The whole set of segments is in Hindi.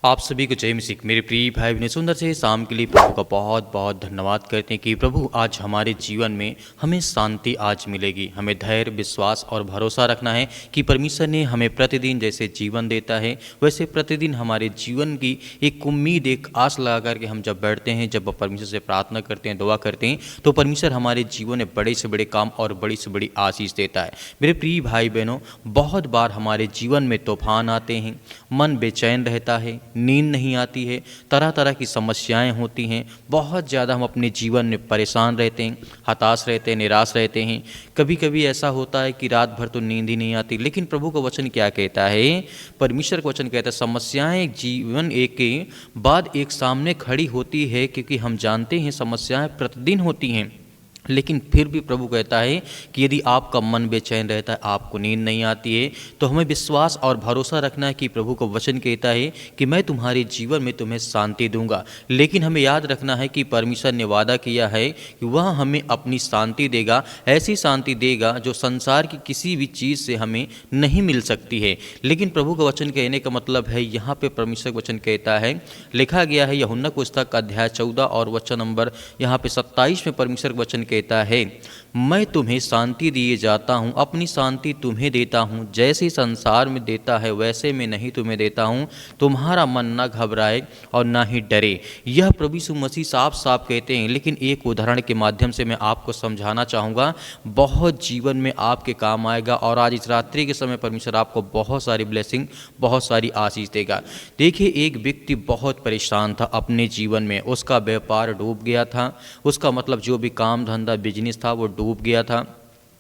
आप सभी को जय मसीह। मेरे प्रिय भाई बहनों, सुंदर से शाम के लिए प्रभु का बहुत बहुत धन्यवाद करते हैं कि प्रभु आज हमारे जीवन में हमें शांति आज मिलेगी। हमें धैर्य, विश्वास और भरोसा रखना है कि परमेश्वर ने हमें प्रतिदिन जैसे जीवन देता है वैसे प्रतिदिन हमारे जीवन की एक उम्मीद, एक आस लगा करके हम जब बैठते हैं, जब परमेश्वर से प्रार्थना करते हैं, दुआ करते हैं, तो परमेश्वर हमारे जीवन में बड़े से बड़े काम और बड़ी से बड़ी आशीष देता है। मेरे प्रिय भाई बहनों, बहुत बार हमारे जीवन में तूफान आते हैं, मन बेचैन रहता है, नींद नहीं आती है, तरह तरह की समस्याएं होती हैं, बहुत ज़्यादा हम अपने जीवन में परेशान रहते हैं, हताश रहते हैं, निराश रहते हैं। कभी कभी ऐसा होता है कि रात भर तो नींद ही नहीं आती। लेकिन प्रभु का वचन क्या कहता है? परमेश्वर का वचन कहता है समस्याएं जीवन एक के बाद एक सामने खड़ी होती है, क्योंकि हम जानते हैं समस्याएं प्रतिदिन होती हैं। लेकिन फिर भी प्रभु कहता है कि यदि आपका मन बेचैन रहता है, आपको नींद नहीं आती है, तो हमें विश्वास और भरोसा रखना है कि प्रभु का वचन कहता है कि मैं तुम्हारे जीवन में तुम्हें शांति दूंगा। लेकिन हमें याद रखना है कि परमेश्वर ने वादा किया है कि वह हमें अपनी शांति देगा, ऐसी शांति देगा जो संसार की किसी भी चीज़ से हमें नहीं मिल सकती है। लेकिन प्रभु का वचन कहने का मतलब है, यहाँ पे परमेश्वर का वचन कहता है, लिखा गया है यूहन्ना पुस्तक अध्याय 14 और वचन नंबर यहाँ पे 27 में परमेश्वर का वचन कहता है, मैं तुम्हें शांति दिए जाता हूँ, अपनी शांति तुम्हें देता हूँ, जैसे संसार में देता है वैसे मैं नहीं तुम्हें देता हूँ। तुम्हारा मन ना घबराए और ना ही डरे। यह प्रभु यीशु मसीह साफ साफ कहते हैं। लेकिन एक उदाहरण के माध्यम से मैं आपको समझाना चाहूँगा, बहुत जीवन में आपके काम आएगा। और आज इस रात्रि के समय परमेश्वर आपको बहुत सारी ब्लेसिंग, बहुत सारी आशीष देगा। देखिए, एक व्यक्ति बहुत परेशान था अपने जीवन में, उसका व्यापार डूब गया था, उसका मतलब जो भी काम धंधा बिजनेस था वो डूब गया था,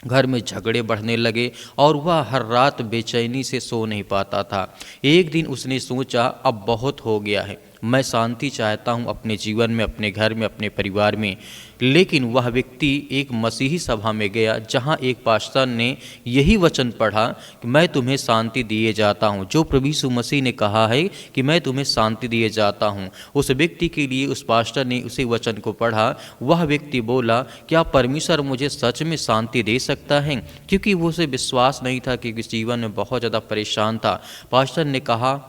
घर में झगड़े बढ़ने लगे और वह हर रात बेचैनी से सो नहीं पाता था। एक दिन उसने सोचा, अब बहुत हो गया है, मैं शांति चाहता हूँ अपने जीवन में, अपने घर में, अपने परिवार में। लेकिन वह व्यक्ति एक मसीही सभा में गया, जहाँ एक पास्टर ने यही वचन पढ़ा कि मैं तुम्हें शांति दिए जाता हूँ, जो प्रभु यीशु मसीह ने कहा है कि मैं तुम्हें शांति दिए जाता हूँ। उस व्यक्ति के लिए उस पास्टर ने उसी वचन को पढ़ा। वह व्यक्ति बोला, क्या परमेश्वर मुझे सच में शांति दे सकता है? क्योंकि वो उसे विश्वास नहीं था, क्योंकि जीवन में बहुत ज़्यादा परेशान था। पास्टर ने कहा,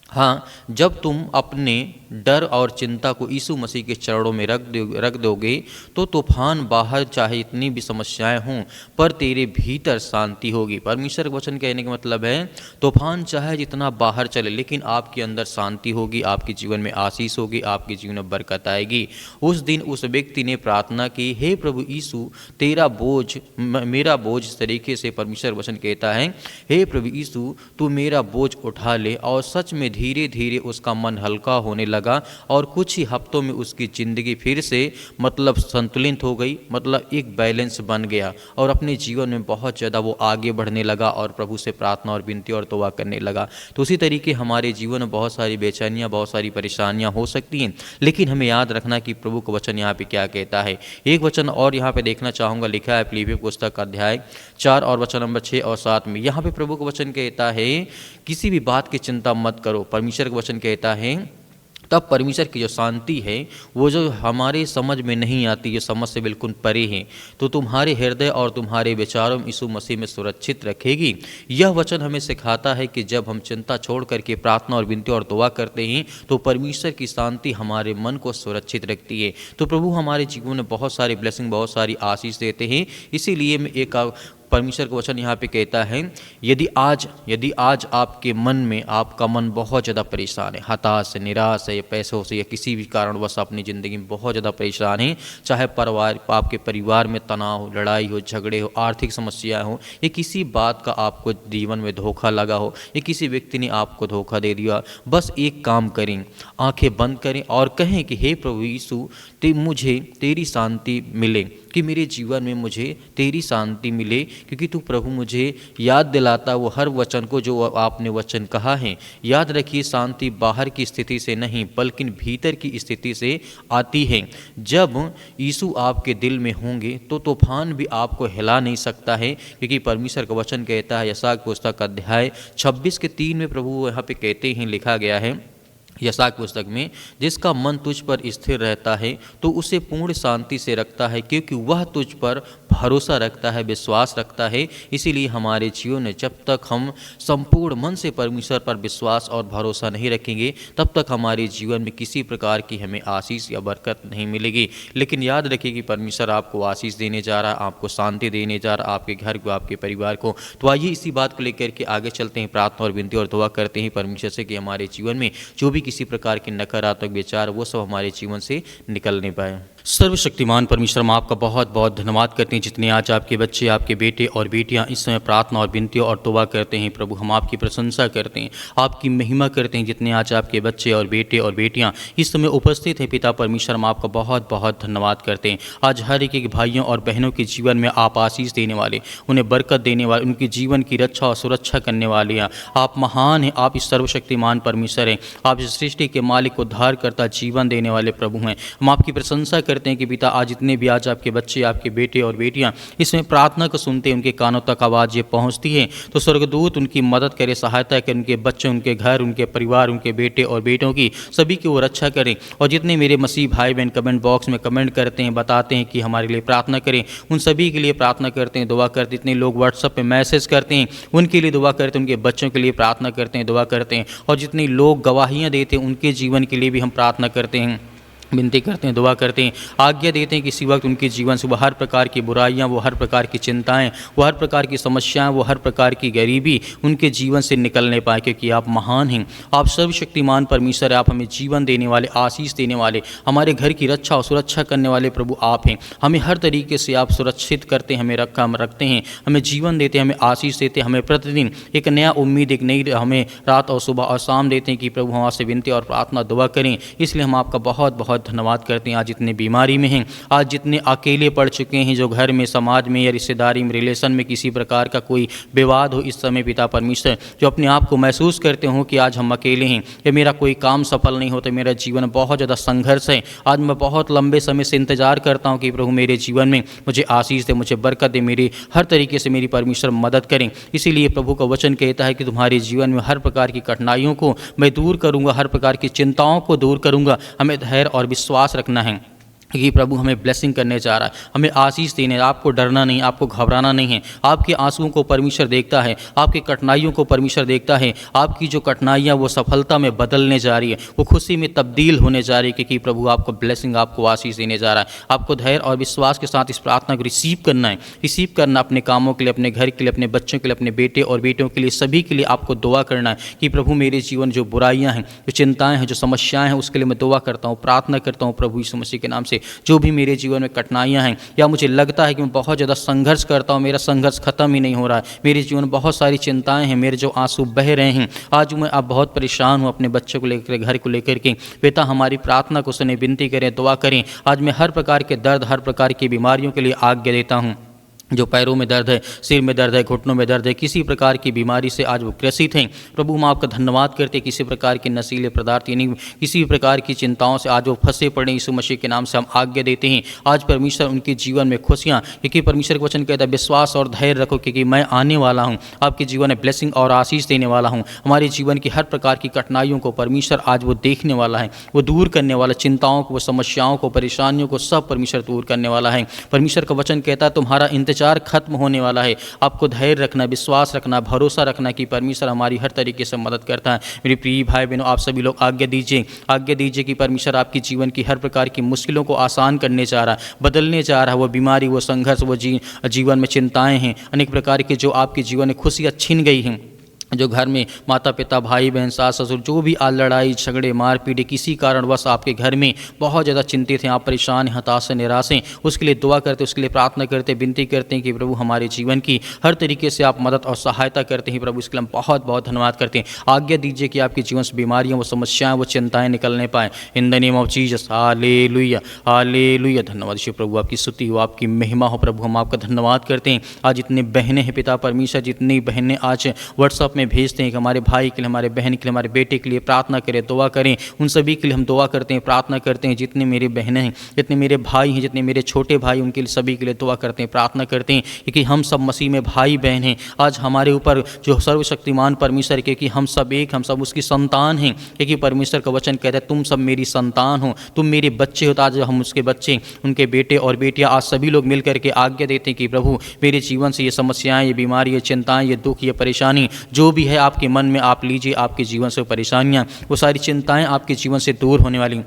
हाँ, जब तुम अपने डर और चिंता को यीशु मसीह के चरणों में रख दोगे तो तूफान बाहर चाहे इतनी भी समस्याएं हों, पर तेरे भीतर शांति होगी। परमेश्वर का वचन कहने का मतलब है, तूफान चाहे जितना बाहर चले, लेकिन आपके अंदर शांति होगी, आपके जीवन में आशीष होगी, आपके जीवन में बरकत आएगी। उस दिन उस व्यक्ति ने प्रार्थना की, हे प्रभु यीशु, तेरा बोझ मेरा बोझ, इस तरीके से परमेश्वर वचन कहता है, हे प्रभु यीशु, तू मेरा बोझ उठा ले। और सच में धीरे धीरे उसका मन हल्का होने लगा और कुछ ही हफ्तों में उसकी ज़िंदगी फिर से मतलब संतुलित हो गई, मतलब एक बैलेंस बन गया और अपने जीवन में बहुत ज़्यादा वो आगे बढ़ने लगा और प्रभु से प्रार्थना और विनती और दुआ करने लगा। तो उसी तरीके हमारे जीवन में बहुत सारी बेचैनियाँ, बहुत सारी परेशानियाँ हो सकती हैं, लेकिन हमें याद रखना कि प्रभु का वचन यहाँ पे क्या कहता है। एक वचन और यहाँ पे देखना चाहूँगा, लिखा है फिलिप्पियों पुस्तक अध्याय 4 और वचन नंबर 6 और 7 में। यहाँ पे प्रभु का वचन कहता है, किसी भी बात की चिंता मत करो। परमेश्वर का वचन कहता है, तब परमेश्वर की जो शांति है, वो जो हमारे समझ में नहीं आती, जो समझ से बिल्कुल परे है, तो तुम्हारे हृदय और तुम्हारे विचारों में यीशु मसीह में सुरक्षित रखेगी। यह वचन हमें सिखाता है कि जब हम चिंता छोड़ करके प्रार्थना और विनती और दुआ करते हैं, तो परमेश्वर की शांति हमारे मन को सुरक्षित रखती है। तो प्रभु हमारे जीवन में बहुत सारी ब्लेसिंग, बहुत सारी आशीष देते हैं। इसीलिए मैं एक परमेश्वर का वचन यहाँ पे कहता है, यदि आज आपके मन में, आपका मन बहुत ज़्यादा परेशान है, हताश है, निराश है, पैसों से या किसी भी कारणवश अपनी ज़िंदगी में बहुत ज़्यादा परेशान है, चाहे आपके परिवार में तनाव हो, लड़ाई हो, झगड़े हो, आर्थिक समस्याएं हो, या किसी बात का आपको जीवन में धोखा लगा हो, या किसी व्यक्ति ने आपको धोखा दे दिया, बस एक काम करें, आंखें बंद करें और कहें कि हे प्रभु यीशु, मुझे तेरी शांति मिले, कि मेरे जीवन में मुझे तेरी शांति मिले, क्योंकि तू प्रभु मुझे याद दिलाता वो हर वचन को जो आपने वचन कहा है। याद रखिए, शांति बाहर की स्थिति से नहीं बल्कि भीतर की स्थिति से आती है। जब यीशु आपके दिल में होंगे तो तूफान भी आपको हिला नहीं सकता है, क्योंकि परमेश्वर का वचन कहता है, यशायाह पुस्तक अध्याय 26 के 3 में प्रभु यहाँ पे कहते हैं, लिखा गया है, यशायाह की पुस्तक में, जिसका मन तुझ पर स्थिर रहता है तो उसे पूर्ण शांति से रखता है, क्योंकि वह तुझ पर भरोसा रखता है, विश्वास रखता है। इसीलिए हमारे जीवन में जब तक हम संपूर्ण मन से परमेश्वर पर विश्वास और भरोसा नहीं रखेंगे, तब तक हमारे जीवन में किसी प्रकार की हमें आशीष या बरकत नहीं मिलेगी। लेकिन याद रखिए कि परमेश्वर आपको आशीष देने जा रहा है, आपको शांति देने जा रहा है, आपके घर को, आपके परिवार को। तो आइए इसी बात को लेकर के आगे चलते हैं, प्रार्थना और विनती और दुआ करते हैं परमेश्वर से कि हमारे जीवन में जो भी किसी प्रकार के नकारात्मक विचार वो सब हमारे जीवन से निकलने पाए। सर्वशक्तिमान परमेश्वर, हम आपका बहुत बहुत धन्यवाद करते हैं जितने आज आपके बच्चे, आपके बेटे और बेटियां इस समय प्रार्थना और विनती और तौबा करते हैं। प्रभु, हम आपकी प्रशंसा करते हैं, आपकी महिमा करते हैं जितने आज आपके बच्चे और बेटे और बेटियां इस समय उपस्थित हैं। पिता परमेश्वर, हम आपका बहुत बहुत धन्यवाद करते हैं। आज हर एक भाइयों और बहनों के जीवन में आप आशीष देने वाले, उन्हें बरकत देने वाले, उनके जीवन की रक्षा और सुरक्षा करने वाले हैं। आप महान हैं, आप इस सर्वशक्तिमान परमेश्वर हैं, आप इस सृष्टि के मालिक, उद्धार करता, जीवन देने वाले प्रभु हैं। हम आपकी प्रशंसा करते हैं कि पिता, आज जितने भी आज आपके बच्चे, आपके बेटे और बेटियां इसमें प्रार्थना को सुनते हैं, उनके कानों तक आवाज़ ये पहुंचती है, तो स्वर्गदूत उनकी मदद करे, सहायता करें, उनके बच्चे, उनके घर, उनके परिवार, उनके बेटे और बेटों की सभी की वो रक्षा करें। और जितने मेरे मसीह भाई बहन कमेंट बॉक्स में कमेंट करते हैं, बताते हैं कि हमारे लिए प्रार्थना करें, उन सभी के लिए प्रार्थना करते हैं, दुआ करते हैं। जितने लोग व्हाट्सएप पे मैसेज करते हैं उनके लिए दुआ करते हैं, उनके बच्चों के लिए प्रार्थना करते हैं, दुआ करते हैं। और जितने लोग गवाहियाँ देते हैं उनके जीवन के लिए भी हम प्रार्थना करते हैं, विनती करते हैं, दुआ करते हैं, आज्ञा देते हैं कि इसी वक्त उनके जीवन से वो हर प्रकार की बुराइयां, वो हर प्रकार की चिंताएं, वो हर प्रकार की समस्याएं, वो हर प्रकार की गरीबी उनके जीवन से निकलने पाए, क्योंकि आप महान हैं, आप सर्वशक्तिमान परमेश्वर है, आप हमें जीवन देने वाले, आशीष देने वाले, हमारे घर की रक्षा और सुरक्षा करने वाले प्रभु आप हैं। हमें हर तरीके से आप सुरक्षित करते हैं, हमें रखते हैं, हमें जीवन देते हैं, हमें आशीष देते हैं, हमें प्रतिदिन एक नया उम्मीद, एक नई हमें रात और सुबह और शाम देते हैं कि प्रभु हम आपसे विनती और प्रार्थना दुआ करें। इसलिए हम आपका बहुत बहुत धन्यवाद करते हैं। आज जितने बीमारी में हैं, आज जितने अकेले पड़ चुके हैं, जो घर में, समाज में या रिश्तेदारी में, रिलेशन में किसी प्रकार का कोई विवाद हो इस समय, पिता परमेश्वर, जो अपने आप को महसूस करते हो कि आज हम अकेले हैं, या मेरा कोई काम सफल नहीं होता, मेरा जीवन बहुत ज़्यादा संघर्ष है, आज मैं बहुत लंबे समय से इंतजार करता हूँ कि प्रभु मेरे जीवन में मुझे आशीष दे, मुझे बरकत दे, मेरी हर तरीके से मेरी परमेश्वर मदद करें। इसीलिए प्रभु का वचन कहता है कि तुम्हारे जीवन में हर प्रकार की कठिनाइयों को मैं दूर करूँगा, हर प्रकार की चिंताओं को दूर करूँगा। हमें धैर्य और विश्वास रखना है कि प्रभु हमें ब्लेसिंग करने जा रहा है, हमें आशीष देने। आपको डरना नहीं, आपको घबराना नहीं है। आपके आंसुओं को परमेश्वर देखता है, आपकी कठिनाइयों को परमेश्वर देखता है। आपकी जो कठिनाइयाँ वो सफलता में बदलने जा रही है, वो खुशी में तब्दील होने जा रही है, क्योंकि प्रभु आपको ब्लेसिंग, आपको आशीष देने जा रहा है। आपको धैर्य और विश्वास के साथ इस प्रार्थना को रिसीव करना है, रिसीव करना अपने कामों के लिए, अपने घर के लिए, अपने बच्चों के लिए, अपने बेटे और बेटियों के लिए, सभी के लिए आपको दुआ करना है कि प्रभु मेरे जीवन जो बुराइयाँ हैं, जो चिंताएँ हैं, जो समस्याएँ हैं, उसके लिए मैं दुआ करता हूँ, प्रार्थना करता हूँ प्रभु यीशु मसीह के नाम से। जो भी मेरे जीवन में कठिनाइयाँ हैं, या मुझे लगता है कि मैं बहुत ज़्यादा संघर्ष करता हूँ, मेरा संघर्ष खत्म ही नहीं हो रहा है, मेरे जीवन में बहुत सारी चिंताएं हैं, मेरे जो आंसू बह रहे हैं, आज मैं अब बहुत परेशान हूँ अपने बच्चों को लेकर, घर को लेकर के। पिता हमारी प्रार्थना को सुने, विनती करें, दुआ करें। आज मैं हर प्रकार के दर्द, हर प्रकार की बीमारियों के लिए आज्ञा देता हूँ। जो पैरों में दर्द है, सिर में दर्द है, घुटनों में दर्द है, किसी प्रकार की बीमारी से आज वो ग्रसित हैं, प्रभु हम आपका धन्यवाद करते हैं। किसी प्रकार के नशीले पदार्थ यानी किसी प्रकार की चिंताओं से आज वो फंसे पड़े, यीशु मसीह के नाम से हम आज्ञा देते हैं। आज परमेश्वर उनके जीवन में खुशियाँ, क्योंकि परमेश्वर का वचन कहता है विश्वास और धैर्य रखो, क्योंकि मैं आने वाला हूँ, आपके जीवन में ब्लेसिंग और आशीष देने वाला हूँ। हमारे जीवन की हर प्रकार की कठिनाइयों को परमेश्वर आज वो देखने वाला है, वो दूर करने वाला, चिंताओं को, समस्याओं को, परेशानियों को सब परमेश्वर दूर करने वाला है। परमेश्वर का वचन कहता है तुम्हारा इंतजार खत्म होने वाला है। आपको धैर्य रखना, विश्वास रखना, भरोसा रखना कि परमेश्वर हमारी हर तरीके से मदद करता है। मेरे प्रिय भाई बहनों, आप सभी लोग आज्ञा दीजिए कि परमेश्वर आपकी जीवन की हर प्रकार की मुश्किलों को आसान करने जा रहा है, बदलने जा रहा है। वो बीमारी, वो संघर्ष, वो जीवन में चिंताएं हैं, अनेक प्रकार के जो आपके जीवन में खुशियाँ छीन गई हैं, जो घर में माता पिता, भाई बहन, सास ससुर, जो भी आज लड़ाई झगड़े, मारपीट, किसी कारणवश आपके घर में बहुत ज़्यादा चिंतित हैं, आप परेशान, हताश, निराश हैं, उसके लिए दुआ करते, उसके लिए प्रार्थना करते, विनती करते हैं कि प्रभु हमारे जीवन की हर तरीके से आप मदद और सहायता करते हैं। प्रभु इसके लिए हम बहुत बहुत धन्यवाद करते हैं। आज्ञा दीजिए कि आपके जीवन से बीमारियाँ, वो समस्याएँ, वो चिंताएँ निकलने पाएँ। In the name of Jesus, hallelujah, hallelujah. धन्यवाद ईश्वर प्रभु, आपकी स्तुति हो, आपकी महिमा हो। प्रभु हम आपका धन्यवाद करते हैं। आज जितने बहनें हैं पिता परमेश्वर, जितनी बहनें आज व्हाट्सएप में हमें भेजते हैं कि हमारे भाई के लिए, हमारे बहन के लिए, हमारे बेटे के लिए प्रार्थना करें, दुआ करें। उन सभी के लिए हम दुआ करते हैं, प्रार्थना करते हैं। जितने मेरे बहनें हैं, जितने मेरे भाई हैं, जितने मेरे छोटे भाई, उनके लिए सभी के लिए दुआ करते हैं, प्रार्थना करते हैं, क्योंकि हम सब मसीह में भाई बहन हैं। आज हमारे ऊपर जो सर्वशक्तिमान परमेश्वर, क्योंकि हम सब एक, हम सब उसकी संतान हैं, क्योंकि परमेश्वर का वचन कहता है तुम सब मेरी संतान हो, तुम मेरे बच्चे हो। तो आज हम उसके बच्चे, उनके बेटे और बेटियां, आज सभी लोग मिल करके आज्ञा देते हैं कि प्रभु मेरे जीवन से ये समस्याएं, ये बीमारी, ये चिंताएं, ये दुख, ये परेशानी जो भी है आपके मन में आप लीजिए। आपके जीवन से परेशानियां, वो सारी चिंताएं आपके जीवन से दूर होने वाली।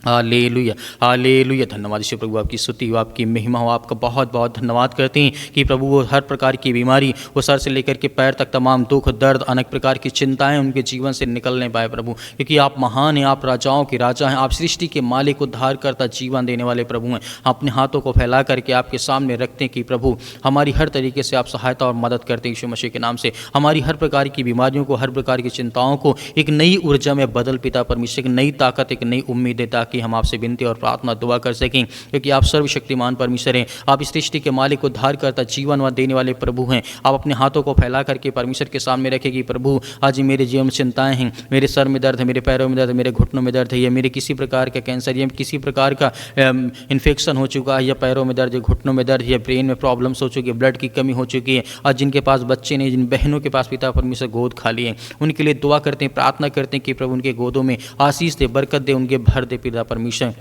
Hallelujah, hallelujah. धन्यवाद ईश्वर प्रभु, आपकी स्तुति हो, आपकी महिमा हो। आपका बहुत बहुत धन्यवाद करते हैं कि प्रभु वो हर प्रकार की बीमारी, वो सर से लेकर के पैर तक तमाम दुख, दर्द, अनेक प्रकार की चिंताएं उनके जीवन से निकलने पाए प्रभु, क्योंकि आप महान हैं, आप राजाओं के राजा हैं, आप सृष्टि के मालिक, उद्धार करता, जीवन देने वाले प्रभु हैं। अपने हाथों को फैला करके आपके सामने रखते हैं कि प्रभु हमारी हर तरीके से आप सहायता और मदद करते हैं। यीशु मसीह के नाम से हमारी हर प्रकार की बीमारियों को, हर प्रकार की चिंताओं को एक नई ऊर्जा में बदल पिता परमेश्वर, एक नई ताकत, एक नई उम्मीद देता कि हम आपसे विनती और प्रार्थना दुआ कर सकें, क्योंकि आप सर्वशक्तिमान परमेश्वर हैं। आप इस सृष्टि के मालिक, उद्धार करता, जीवन व देने वाले प्रभु हैं। आप अपने हाथों को फैला करके परमेश्वर के सामने रखें कि प्रभु आज मेरे जीवन में चिंताएं हैं, मेरे सर में दर्द है, मेरे पैरों में दर्द है, मेरे घुटनों में दर्द है, या मेरे किसी प्रकार का कैंसर या किसी प्रकार का इन्फेक्शन हो चुका है, या पैरों में दर्द है, घुटनों में दर्द है, या ब्रेन में प्रॉब्लम्स हो चुकी है, ब्लड की कमी हो चुकी है। आज जिनके पास बच्चे नहीं, जिन बहनों के पास पिता परमेश्वर गोद खाली है, उनके लिए दुआ करते हैं, प्रार्थना करते हैं कि प्रभु उनके गोदों में आशीष दे, बरकत दे, उनके भर दे पिता परमेश्वर,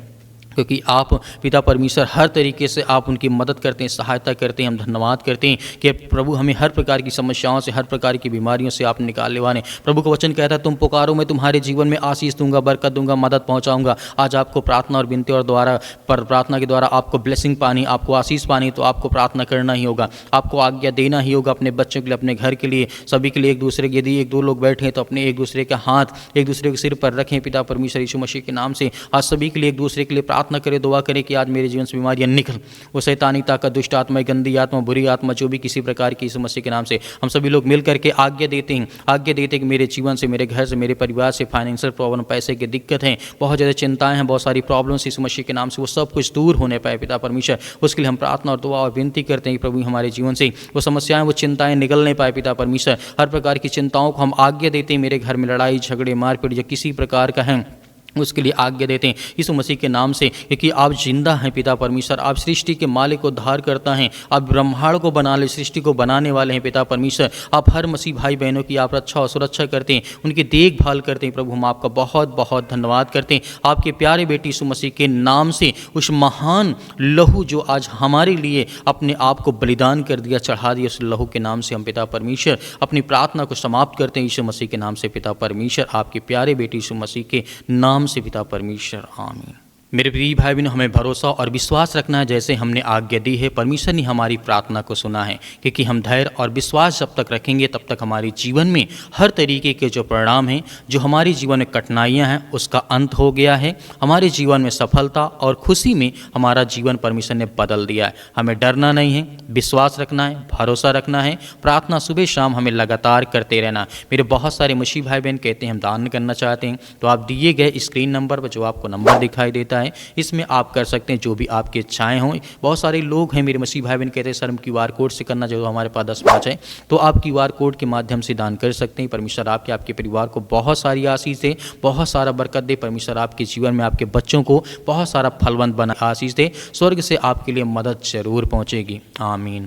क्योंकि आप पिता परमेश्वर हर तरीके से आप उनकी मदद करते हैं, सहायता करते हैं। हम धन्यवाद करते हैं कि प्रभु हमें हर प्रकार की समस्याओं से, हर प्रकार की बीमारियों से आप निकालने वाले। प्रभु का वचन कहता है तुम पुकारो मैं तुम्हारे जीवन में आशीष दूंगा, बरकत दूंगा, मदद पहुंचाऊंगा। आज आपको प्रार्थना और विनती और द्वारा प्रार्थना के द्वारा आपको ब्लेसिंग पानी, आपको आशीष पानी, तो आपको प्रार्थना करना ही होगा, आपको आज्ञा देना ही होगा अपने बच्चों के लिए, अपने घर के लिए, सभी के लिए। एक दूसरे के, यदि एक दो लोग बैठे हैं तो अपने एक दूसरे के हाथ एक दूसरे के सिर पर रखें पिता परमेश्वर यीशु मसीह के नाम से। आज सभी के लिए एक दूसरे के लिए प्रार्थना करें, दुआ करें कि आज मेरे जीवन से बीमारियां निकल, वो शैतानी ताकत, दुष्ट आत्मा, गंदी आत्मा, बुरी आत्मा, जो भी किसी प्रकार की, यीशु मसीह के नाम से हम सभी लोग मिल करके आज्ञा देते हैं कि मेरे जीवन से, मेरे घर से, मेरे परिवार से फाइनेंशियल प्रॉब्लम, पैसे की दिक्कत है, बहुत ज़्यादा चिंताएं हैं, बहुत सारी प्रॉब्लम्स यीशु मसीह के नाम से वो सब कुछ दूर होने पाए पिता परमेश्वर। उसके लिए हम प्रार्थना और दुआ और विनती करते हैं कि प्रभु हमारे जीवन से वो समस्याएं, वो चिंताएं निकलने पाए पिता परमेश्वर। हर प्रकार की चिंताओं को हम आज्ञा देते हैं, मेरे घर में लड़ाई झगड़े, मारपीट या किसी प्रकार का है, उसके लिए आज्ञा देते हैं यीशु मसीह के नाम से, क्योंकि आप जिंदा हैं पिता परमेश्वर। आप सृष्टि के मालिक, उद्धार करता हैं, आप ब्रह्मांड को बना ले, सृष्टि को बनाने वाले हैं पिता परमेश्वर। आप हर मसीह भाई बहनों की आप रक्षा और सुरक्षा करते हैं, उनकी देखभाल करते हैं। प्रभु हम आपका बहुत बहुत धन्यवाद करते हैं आपके प्यारे बेटे यीशु मसीह के नाम से, उस महान लहू जो आज हमारे लिए अपने आप को बलिदान कर दिया, चढ़ा दिया, उस लहू के नाम से हम पिता परमेश्वर अपनी प्रार्थना को समाप्त करते हैं यीशु मसीह के नाम से पिता परमेश्वर, आपके प्यारे बेटे यीशु मसीह के नाम से पिता परमेश्वर, आमीन। मेरे प्रिय भाई बहनों, हमें भरोसा और विश्वास रखना है, जैसे हमने आज्ञा दी है, परमेश्वर ने हमारी प्रार्थना को सुना है, क्योंकि हम धैर्य और विश्वास जब तक रखेंगे तब तक हमारे जीवन में हर तरीके के जो परिणाम हैं, जो हमारे जीवन में कठिनाइयां हैं, उसका अंत हो गया है। हमारे जीवन में सफलता और खुशी में हमारा जीवन परमेश्वर ने बदल दिया है। हमें डरना नहीं है, विश्वास रखना है, भरोसा रखना है, प्रार्थना सुबह शाम हमें लगातार करते रहना। मेरे बहुत सारे मसीह भाई बहन कहते हैं हम दान करना चाहते हैं, तो आप दिए गए स्क्रीन नंबर पर, जो आपको नंबर दिखाई देता है, इसमें आप कर सकते हैं जो भी आपकी इच्छाएं हों। बहुत सारे लोग हैं मेरे मसीह भाई बहन कहते हैं सर हम QR कोड से करना, जो हमारे पास 10-5 है, तो आप QR कोड के माध्यम से दान कर सकते हैं। परमेश्वर आपके परिवार को बहुत सारी आशीष दे, बहुत सारा बरकत दे। परमेश्वर आपके जीवन में आपके बच्चों को बहुत सारा फलवंत बना आशीष दे। स्वर्ग से आपके लिए मदद जरूर पहुंचेगी, आमीन।